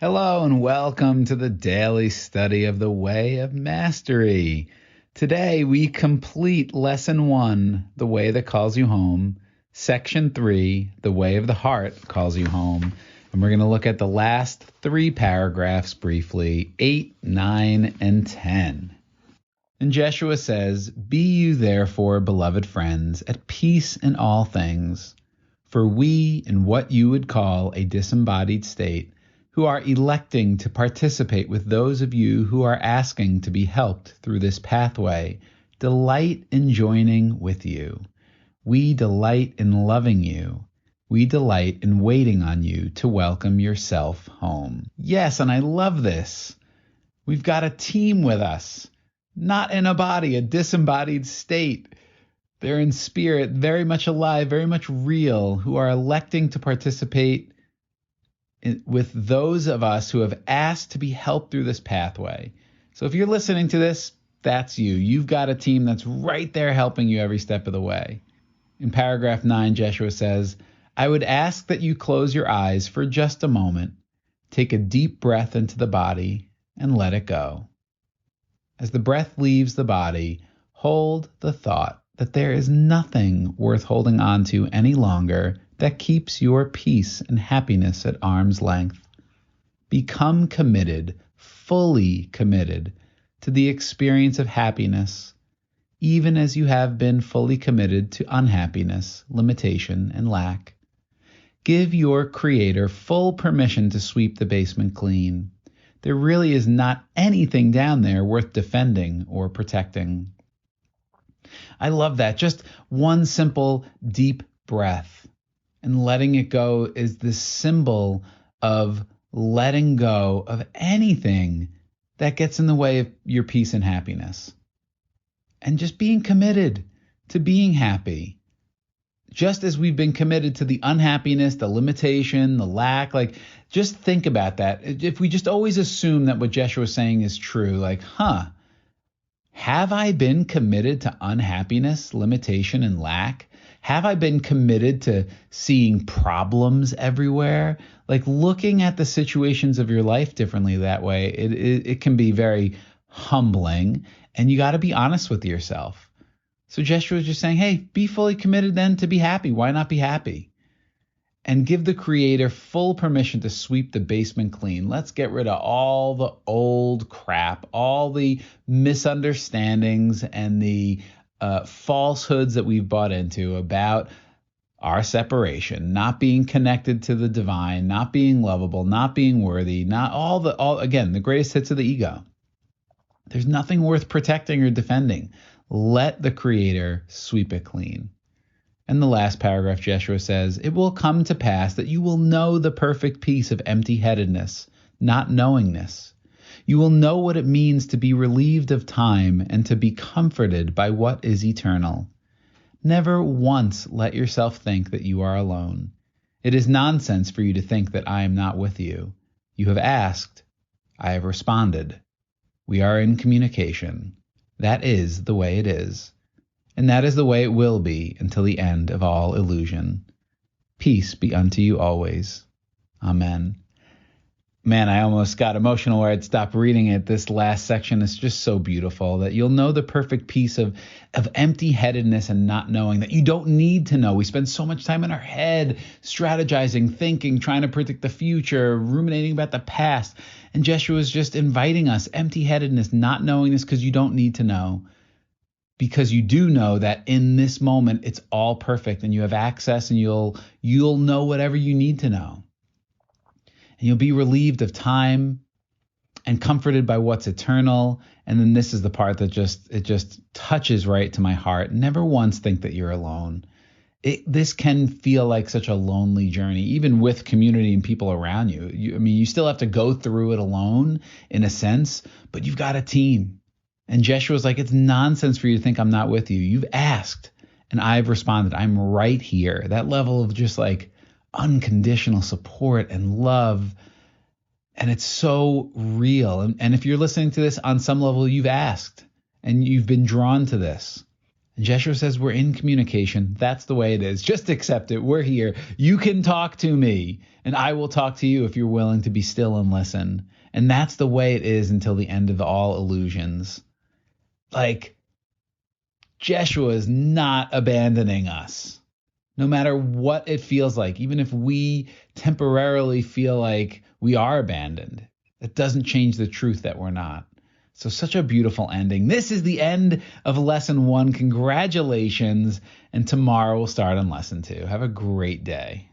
Hello and welcome to the daily study of the Way of Mastery. Today we complete Lesson 1, The Way That Calls You Home, Section 3, The Way of the Heart Calls You Home, and we're going to look at the last 3 paragraphs briefly, 8, 9, and 10. And Jeshua says, "Be you therefore, beloved friends, at peace in all things, for we, in what you would call a disembodied state, who are electing to participate with those of you who are asking to be helped through this pathway, delight in joining with you. We delight in loving you. We delight in waiting on you to welcome yourself home." Yes, and I love this. We've got a team with us, not in a body, a disembodied state. They're in spirit, very much alive, very much real, who are electing to participate with those of us who have asked to be helped through this pathway. So if you're listening to this, that's you. You've got a team that's right there helping you every step of the way. In paragraph 9, Jeshua says, "I would ask that you close your eyes for just a moment, take a deep breath into the body, and let it go. As the breath leaves the body, hold the thought that there is nothing worth holding on to any longer that keeps your peace and happiness at arm's length. Become committed, fully committed, to the experience of happiness, even as you have been fully committed to unhappiness, limitation, and lack. Give your Creator full permission to sweep the basement clean. There really is not anything down there worth defending or protecting." I love that. Just one simple, deep breath. And letting it go is the symbol of letting go of anything that gets in the way of your peace and happiness. And just being committed to being happy. Just as we've been committed to the unhappiness, the limitation, the lack, just think about that. If we just always assume that what Jeshua is saying is true, have I been committed to unhappiness, limitation, and lack? Have I been committed to seeing problems everywhere? Looking at the situations of your life differently that way, it can be very humbling, and you got to be honest with yourself. So Jeshua is just saying, hey, be fully committed then to be happy. Why not be happy? And give the Creator full permission to sweep the basement clean. Let's get rid of all the old crap, all the misunderstandings and the falsehoods that we've bought into about our separation, not being connected to the divine, not being lovable, not being worthy, not again, the greatest hits of the ego. There's nothing worth protecting or defending. Let the Creator sweep it clean. And the last paragraph, Jeshua says, "It will come to pass that you will know the perfect peace of empty-headedness, not knowingness. You will know what it means to be relieved of time and to be comforted by what is eternal. Never once let yourself think that you are alone. It is nonsense for you to think that I am not with you. You have asked. I have responded. We are in communication. That is the way it is. And that is the way it will be until the end of all illusion. Peace be unto you always. Amen." Man, I almost got emotional where I'd stop reading it. This last section is just so beautiful, that you'll know the perfect peace of empty-headedness and not knowing, that you don't need to know. We spend so much time in our head strategizing, thinking, trying to predict the future, ruminating about the past. And Jeshua is just inviting us, empty-headedness, not knowing this, because you don't need to know. Because you do know that in this moment, it's all perfect and you have access, and you'll know whatever you need to know. And you'll be relieved of time and comforted by what's eternal. And then this is the part that just touches right to my heart. Never once think that you're alone. This can feel like such a lonely journey, even with community and people around you. You still have to go through it alone in a sense, but you've got a team. And Jeshua's like, it's nonsense for you to think I'm not with you. You've asked and I've responded. I'm right here. That level of just unconditional support and love. And it's so real. And if you're listening to this on some level, you've asked and you've been drawn to this. And Jeshua says we're in communication. That's the way it is. Just accept it. We're here. You can talk to me, and I will talk to you if you're willing to be still and listen. And that's the way it is until the end of all illusions. Like, Jeshua is not abandoning us, no matter what it feels like. Even if we temporarily feel like we are abandoned, it doesn't change the truth that we're not. So such a beautiful ending. This is the end of lesson 1. Congratulations. And tomorrow we'll start on lesson 2. Have a great day.